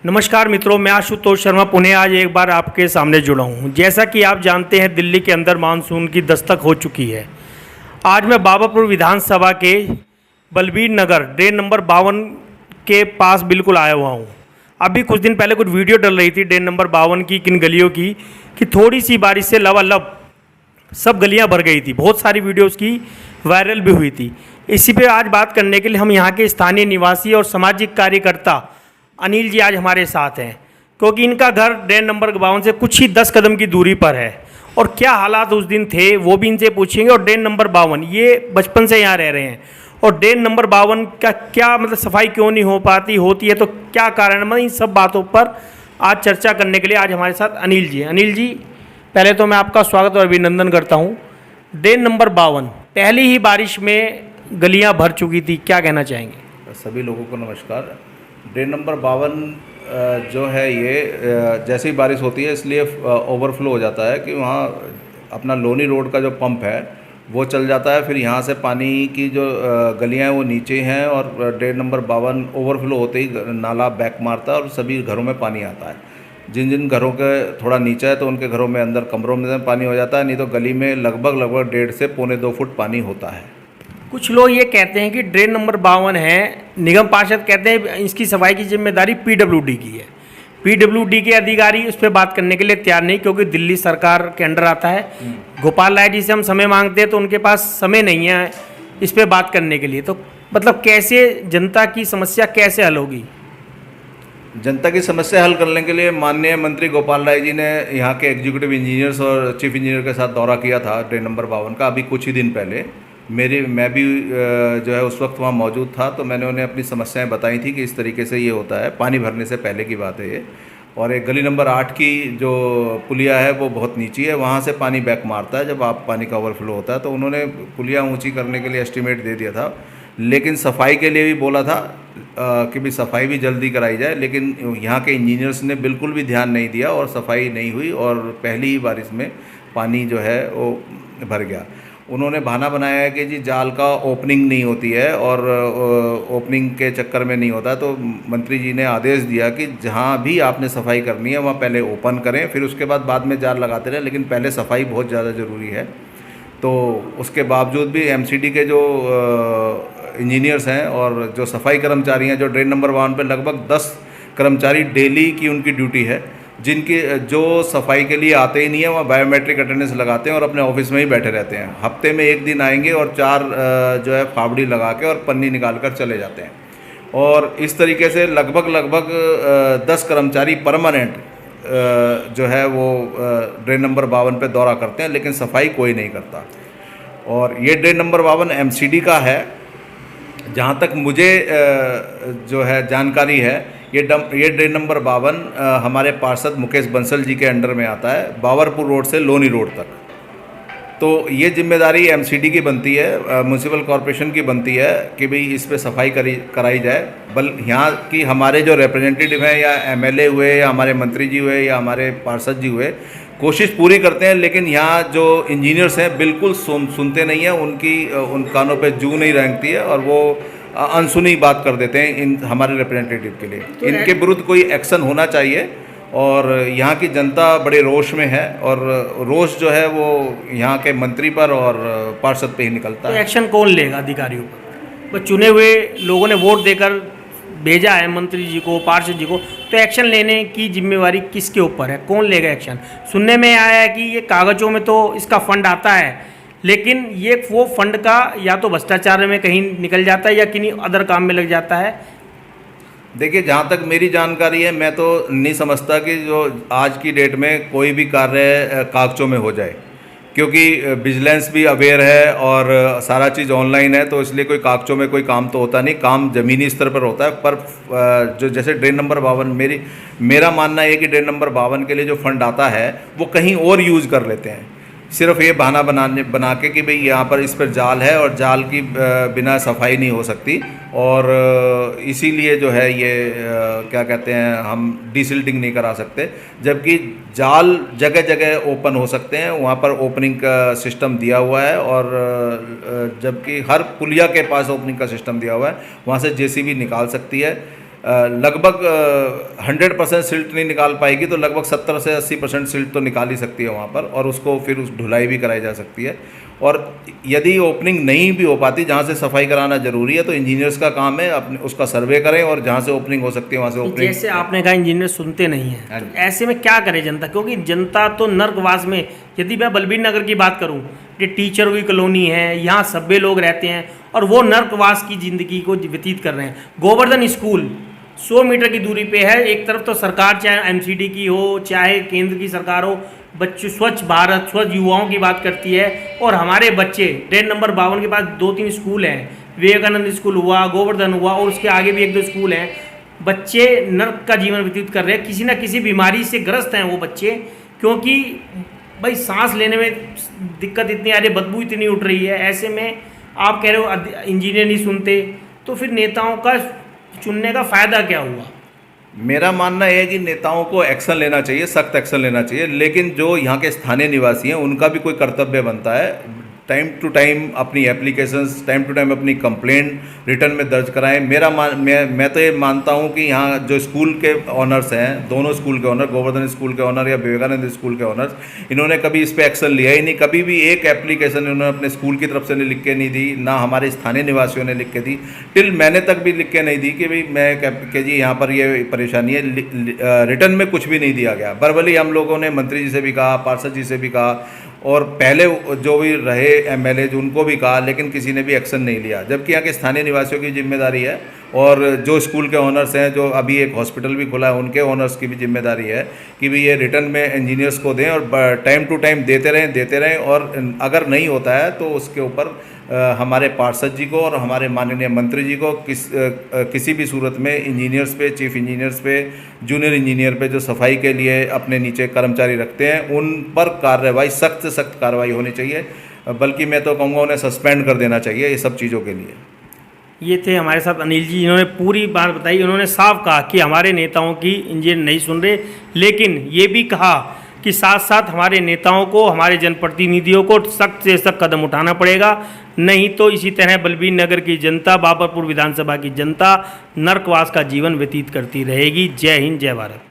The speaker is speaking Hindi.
नमस्कार मित्रों, मैं आशुतोष शर्मा पुणे आज एक बार आपके सामने जुड़ा हूँ। जैसा कि आप जानते हैं, दिल्ली के अंदर मानसून की दस्तक हो चुकी है। आज मैं बाबरपुर विधानसभा के बलबीर नगर ड्रेन नंबर 52 के पास बिल्कुल आया हुआ हूँ। अभी कुछ दिन पहले कुछ वीडियो डल रही थी ड्रेन नंबर 52 की किन गलियों की कि थोड़ी सी बारिश से लबालब सब गलियाँ भर गई थी। बहुत सारी वीडियो उसकी वायरल भी हुई थी। इसी पे आज बात करने के लिए हम यहाँ के स्थानीय निवासी और सामाजिक कार्यकर्ता अनिल जी आज हमारे साथ हैं, क्योंकि इनका घर ड्रेन नंबर 52 से कुछ ही 10 कदम की दूरी पर है। और क्या हालात उस दिन थे वो भी इनसे पूछेंगे। और ड्रेन नंबर 52 ये बचपन से यहाँ रह रहे हैं, और ड्रेन नंबर 52 का क्या मतलब सफाई क्यों नहीं हो पाती, होती है तो क्या कारण, मतलब इन सब बातों पर आज चर्चा करने के लिए आज हमारे साथ अनिल जी पहले तो मैं आपका स्वागत और अभिनंदन करता हूँ। ड्रेन नंबर 52 पहली ही बारिश में गलियाँ भर चुकी थी, क्या कहना चाहेंगे? सभी लोगों को नमस्कार। ड्रेन नंबर 52 जो है ये जैसे ही बारिश होती है इसलिए ओवरफ्लो हो जाता है कि वहाँ अपना लोनी रोड का जो पंप है वो चल जाता है। फिर यहाँ से पानी की जो गलियाँ हैं वो नीचे हैं, और ड्रेन नंबर 52 ओवरफ्लो होते ही नाला बैक मारता है और सभी घरों में पानी आता है। जिन जिन घरों के थोड़ा नीचा है तो उनके घरों में अंदर कमरों में पानी हो जाता है, नहीं तो गली में लगभग 1.5 से पौने 2 फुट पानी होता है। कुछ लोग ये कहते हैं कि ड्रेन नंबर 52 है, निगम पार्षद कहते हैं इसकी सफाई की जिम्मेदारी पीडब्ल्यूडी की है। पीडब्ल्यूडी के अधिकारी उस पर बात करने के लिए तैयार नहीं, क्योंकि दिल्ली सरकार के अंडर आता है। गोपाल राय जी से हम समय मांगते हैं तो उनके पास समय नहीं है इस पर बात करने के लिए। तो मतलब कैसे जनता की समस्या कैसे हल होगी? जनता की समस्या हल करने के लिए माननीय मंत्री गोपाल राय जी ने यहाँ के एग्जीक्यूटिव इंजीनियर्स और चीफ इंजीनियर के साथ दौरा किया था ड्रेन नंबर 52 का अभी कुछ ही दिन पहले। मैं भी जो है उस वक्त वहाँ मौजूद था, तो मैंने उन्हें अपनी समस्याएं बताई थी कि इस तरीके से ये होता है। पानी भरने से पहले की बात है ये। और एक गली नंबर 8 की जो पुलिया है वो बहुत नीची है, वहाँ से पानी बैक मारता है जब आप पानी का ओवरफ्लो होता है। तो उन्होंने पुलिया ऊँची करने के लिए एस्टीमेट दे दिया था, लेकिन सफाई के लिए भी बोला था कि भी सफाई भी जल्दी कराई जाए, लेकिन यहाँ के इंजीनियर्स ने बिल्कुल भी ध्यान नहीं दिया और सफाई नहीं हुई, और पहली ही बारिश में पानी जो है वो भर गया। उन्होंने बहाना बनाया है कि जी जाल का ओपनिंग नहीं होती है, और ओपनिंग के चक्कर में नहीं होता। तो मंत्री जी ने आदेश दिया कि जहाँ भी आपने सफाई करनी है वहाँ पहले ओपन करें, फिर उसके बाद में जाल लगाते रहें, लेकिन पहले सफाई बहुत ज़्यादा ज़रूरी है। तो उसके बावजूद भी एमसीडी के जो इंजीनियर्स हैं और जो सफाई कर्मचारी हैं, जो ड्रेन नंबर 1 पर लगभग 10 कर्मचारी डेली की उनकी ड्यूटी है, जिनकी जो सफाई के लिए आते ही नहीं है, वहाँ बायोमेट्रिक अटेंडेंस लगाते हैं और अपने ऑफिस में ही बैठे रहते हैं। हफ्ते में एक दिन आएंगे और 4 जो है फावड़ी लगा के और पन्नी निकाल कर चले जाते हैं। और इस तरीके से लगभग 10 कर्मचारी परमानेंट जो है वो ड्रेन नंबर 52 पे दौरा करते हैं, लेकिन सफाई कोई नहीं करता। और ये ड्रेन नंबर 52 एमसीडी का है। जहाँ तक मुझे जो है जानकारी है, ये ड्रेन नंबर 52 हमारे पार्षद मुकेश बंसल जी के अंडर में आता है, बाबरपुर रोड से लोनी रोड तक। तो ये जिम्मेदारी एमसीडी की बनती है, म्यूनसिपल कॉरपोरेशन की बनती है कि भाई इस पे सफाई कराई जाए। यहाँ की हमारे जो रिप्रेजेंटेटिव हैं, या एमएलए हुए, या हमारे मंत्री जी हुए, या हमारे पार्षद जी हुए, कोशिश पूरी करते हैं, लेकिन यहाँ जो इंजीनियर्स हैं बिल्कुल सुनते नहीं हैं। उन कानों पे जू नहीं रेंगती है, और वो अनसुनी बात कर देते हैं इन हमारे रिप्रेजेंटेटिव के लिए। तो इनके विरुद्ध कोई एक्शन होना चाहिए, और यहाँ की जनता बड़े रोष में है, और रोष जो है वो यहाँ के मंत्री पर और पार्षद पे ही निकलता है। एक्शन कौन लेगा अधिकारियों पर? बस चुने हुए लोगों ने वोट देकर भेजा है मंत्री जी को, पार्षद जी को, तो एक्शन लेने की जिम्मेवारी किसके ऊपर है? कौन लेगा एक्शन? सुनने में आया है कि ये कागजों में तो इसका फंड आता है, लेकिन ये वो फंड का या तो भ्रष्टाचार में कहीं निकल जाता है या किन्हीं अदर काम में लग जाता है। देखिए, जहाँ तक मेरी जानकारी है, मैं तो नहीं समझता कि जो आज की डेट में कोई भी कार्य कागजों में हो जाए, क्योंकि विजिलेंस भी अवेयर है और सारा चीज़ ऑनलाइन है, तो इसलिए कोई कागजों में कोई काम तो होता नहीं, काम ज़मीनी स्तर पर होता है। पर जो जैसे ड्रेन नंबर 52 मेरा मानना है कि ड्रेन नंबर 52 के लिए जो फंड आता है वो कहीं और यूज़ कर लेते हैं, सिर्फ ये बहाना बना के कि भाई यहाँ पर इस पर जाल है और जाल की बिना सफाई नहीं हो सकती, और इसीलिए जो है ये क्या कहते हैं, हम डिसिल्टिंग नहीं करा सकते। जबकि जाल जगह जगह ओपन हो सकते हैं, वहाँ पर ओपनिंग का सिस्टम दिया हुआ है, और जबकि हर पुलिया के पास ओपनिंग का सिस्टम दिया हुआ है, वहाँ से जेसीबी निकाल सकती है। लगभग 100% सिल्ट नहीं निकाल पाएगी तो लगभग 70 से 80% सिल्ट तो निकाल ही सकती है वहाँ पर, और उसको फिर उस ढुलाई भी कराई जा सकती है। और यदि ओपनिंग नहीं भी हो पाती, जहाँ से सफाई कराना जरूरी है, तो इंजीनियर्स का काम है अपने उसका सर्वे करें और जहाँ से ओपनिंग हो सकती है वहाँ से ओपनिंग। जैसे आपने कहा इंजीनियर सुनते नहीं हैं, हाँ तो जी। ऐसे में क्या करे जनता? क्योंकि जनता तो नर्कवास में, यदि मैं बलबीर नगर की बात करूं, ये टीचरों की कॉलोनी है, यहाँ सभ्य लोग रहते हैं और वो नर्कवास की ज़िंदगी को व्यतीत कर रहे हैं। गोवर्धन स्कूल 100 मीटर की दूरी पे है। एक तरफ तो सरकार चाहे एमसीडी की हो चाहे केंद्र की सरकार हो, बच्चे स्वच्छ भारत स्वच्छ युवाओं की बात करती है, और हमारे बच्चे डेढ़ नंबर 52 के पास 2-3 स्कूल हैं, विवेकानंद स्कूल हुआ, गोवर्धन हुआ, और उसके आगे भी 1-2 स्कूल हैं। बच्चे नर्क का जीवन व्यतीत कर रहे हैं, किसी ना किसी बीमारी से ग्रस्त हैं वो बच्चे, क्योंकि भाई सांस लेने में दिक्कत इतनी आ रही है, बदबू इतनी उठ रही है। ऐसे में आप कह रहे हो इंजीनियर नहीं सुनते, तो फिर नेताओं का चुनने का फ़ायदा क्या हुआ? मेरा मानना है कि नेताओं को एक्शन लेना चाहिए, सख्त एक्शन लेना चाहिए, लेकिन जो यहाँ के स्थानीय निवासी हैं उनका भी कोई कर्तव्य बनता है। टाइम टू टाइम अपनी एप्लीकेशंस, टाइम टू टाइम अपनी कंप्लेंट रिटर्न में दर्ज कराएं। मैं तो ये मानता हूँ कि यहाँ जो स्कूल के ऑनर्स हैं, दोनों स्कूल के ऑनर, गोवर्धन स्कूल के ऑनर या विवेकानंद स्कूल के ऑनर्स, इन्होंने कभी इस पर एक्शन लिया ही नहीं। कभी भी एक एप्लीकेशन इन्होंने अपने स्कूल की तरफ से लिख के नहीं दी, ना हमारे स्थानीय निवासियों ने लिख के दी। टिल मैंने तक भी लिख के नहीं दी कि भाई मैं जी यहाँ पर ये परेशानी है। रिटर्न में कुछ भी नहीं दिया गया। बरबली हम लोगों ने मंत्री जी से भी कहा, पार्षद जी से भी कहा, और पहले जो भी रहे एमएलए उनको भी कहा, लेकिन किसी ने भी एक्शन नहीं लिया। जबकि यहाँ के स्थानीय निवासियों की जिम्मेदारी है, और जो स्कूल के ओनर्स हैं, जो अभी एक हॉस्पिटल भी खुला है, उनके ओनर्स की भी जिम्मेदारी है कि भी ये रिटर्न में इंजीनियर्स को दें और टाइम टू टाइम देते रहें। और अगर नहीं होता है तो उसके ऊपर हमारे पार्षद जी को और हमारे माननीय मंत्री जी को किसी भी सूरत में इंजीनियर्स पे, चीफ इंजीनियर्स पे, जूनियर इंजीनियर पे जो सफाई के लिए अपने नीचे कर्मचारी रखते हैं, उन पर कार्रवाई, सख्त से सख्त कार्रवाई होनी चाहिए। बल्कि मैं तो कहूँगा उन्हें सस्पेंड कर देना चाहिए ये सब चीज़ों के लिए। ये थे हमारे साथ अनिल जी, इन्होंने पूरी बात बताई। उन्होंने साफ कहा कि हमारे नेताओं की इंजीनियर नहीं सुन रहे, लेकिन ये भी कहा कि साथ साथ हमारे नेताओं को, हमारे जनप्रतिनिधियों को सख्त से सख्त कदम उठाना पड़ेगा, नहीं तो इसी तरह बलबीर नगर की जनता, बाबरपुर विधानसभा की जनता नर्कवास का जीवन व्यतीत करती रहेगी। जय हिंद, जय भारत।